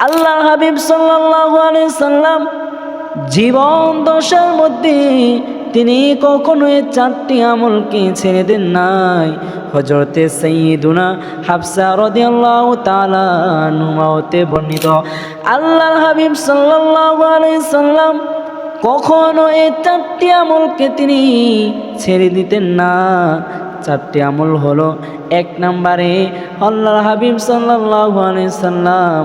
আল্লাহর হাবিব সাল্লাল্লাহু আলাইহি সাল্লাম জীবন দশার মধ্যে তিনি কখনো এই চারটি আমলকে ছেড়ে দেন নাই। হযরতে সাইয়্যিদুনা হাফসা রাদিয়াল্লাহু তাআলা আনহা হতে বর্ণিত, আল্লাহর হাবিব সাল্লাল্লাহু আলাইহি সাল্লাম কখনো এই চারটি আমলকে তিনি ছেড়ে দিতেন না। চারটি আমল হলো, এক নম্বরে আল্লাহর হাবিব সাল্লাল্লাহু আলাইহি সাল্লাম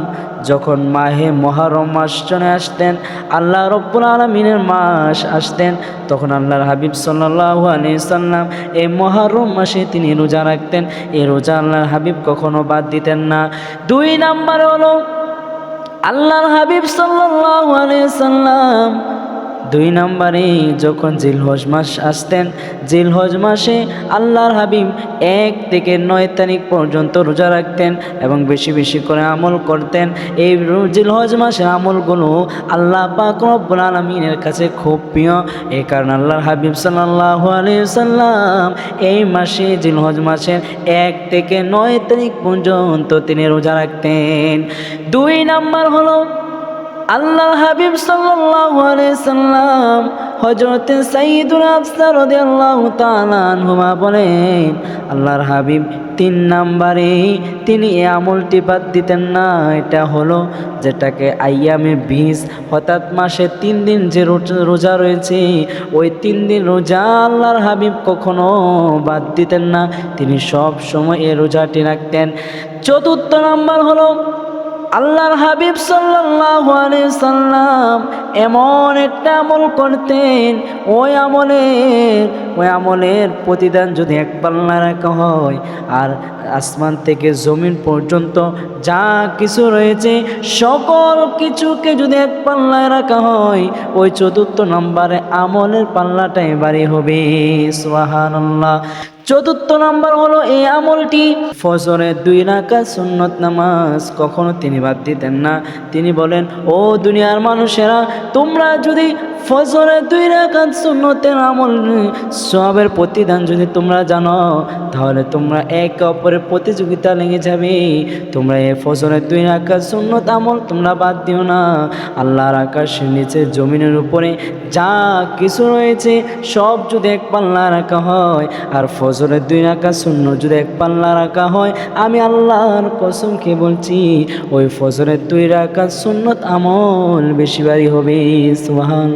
যখন মাহে মুহররম মাস চলে আসতেন, আল্লাহ রাব্বুল আলামিনের মাস আসতেন, তখন আল্লাহর হাবিব সাল্লাল্লাহু আলাইহি সাল্লাম এই মুহররম মাসে তিনি রোজা রাখতেন। এই রোজা আল্লাহর হাবিব কখনো বাদ দিতেন না। দুই নাম্বার হলো আল্লাহর হাবিব সাল্লাল্লাহু আলাইহি সাল্লাম দুই নম্বরে যখন জিলহজ মাস আসতেন, জিলহজ মাসে আল্লাহর হাবিব 1 থেকে 9 তারিখ পর্যন্ত রোজা রাখতেন এবং বেশি বেশি করে আমল করতেন। এই জিলহজ মাসের আমলগুলো আল্লাহ পাক রব্বুল আলামিনের কাছে খুব প্রিয়। এই কারণে আল্লাহর হাবিব সাল্লাল্লাহু আলাইহি সাল্লাম এই মাসে জিলহজ মাসের 1 থেকে 9 তারিখ পর্যন্ত তিনি রোজা রাখতেন। দুই নাম্বার হলো আল্লাহর হাবিব সাল্লাল্লাহু আলাইহি সাল্লাম হযরতে সাইয়্যিদুনা হাফসা রাদিয়াল্লাহু তাআলা আনহা বলেন, আল্লাহর হাবিব 3 নম্বরে তিনি এই আমলটি বাদ দিতেন না। এটা হলো যেটাকে আইয়ামে বীজ, অর্থাৎ মাসে 3 দিন যে রোজা রয়েছে, ওই 3 দিন রোজা আল্লাহর হাবিব কখনো বাদ দিতেন না, তিনি সব সময় এই রোজাটি রাখতেন। চতুর্থ নাম্বার হলো আল্লাহর হাবিব সাল্লাল্লাহু আলাইহি সাল্লাম এমন একটা আমল করতেন, ওই আমলের প্রতিদান যদি এক পাল্লা রাখা হয়, আর আসমান থেকে জমিন পর্যন্ত যা কিছু রয়েছে সকল কিছুকে যদি এক পাল্লায় রাখা হয়, ওই চতুর্থ নম্বরে আমলের পাল্লাটাই ভারী হবে। সুবহানাল্লাহ। চতুর্থ নাম্বার হলো এই আমলটি ফজরের 2 রাকাত সুন্নত নামাজ কখনো তিনি বাদ দিতেন না। তিনি বলেন, ও দুনিয়ার মানুষেরা, তোমরা যদি ফজরের 2 রাকাত সুন্নতের আমল সওয়াবের প্রতিদান যদি তোমরা জানো, তাহলে তোমরা একে অপরের প্রতিযোগিতা লেগে যাবে। তোমরা এই ফজরের 2 রাকাত সুন্নত আমল তোমরা বাদ দিও না। আল্লাহর আকাশের নিচে জমিনের উপরে যা কিছু রয়েছে সব যদি এক পাল্লা রাখা হয়, আর ফজরের 2 রাকাত সুন্নত যদি এক পাল্লা রাখা হয়, আমি আল্লাহর কসম খেয়ে বলছি, ওই ফজরের 2 রাকাত সুন্নত আমল বেশি ভারী হবে। সুবহান।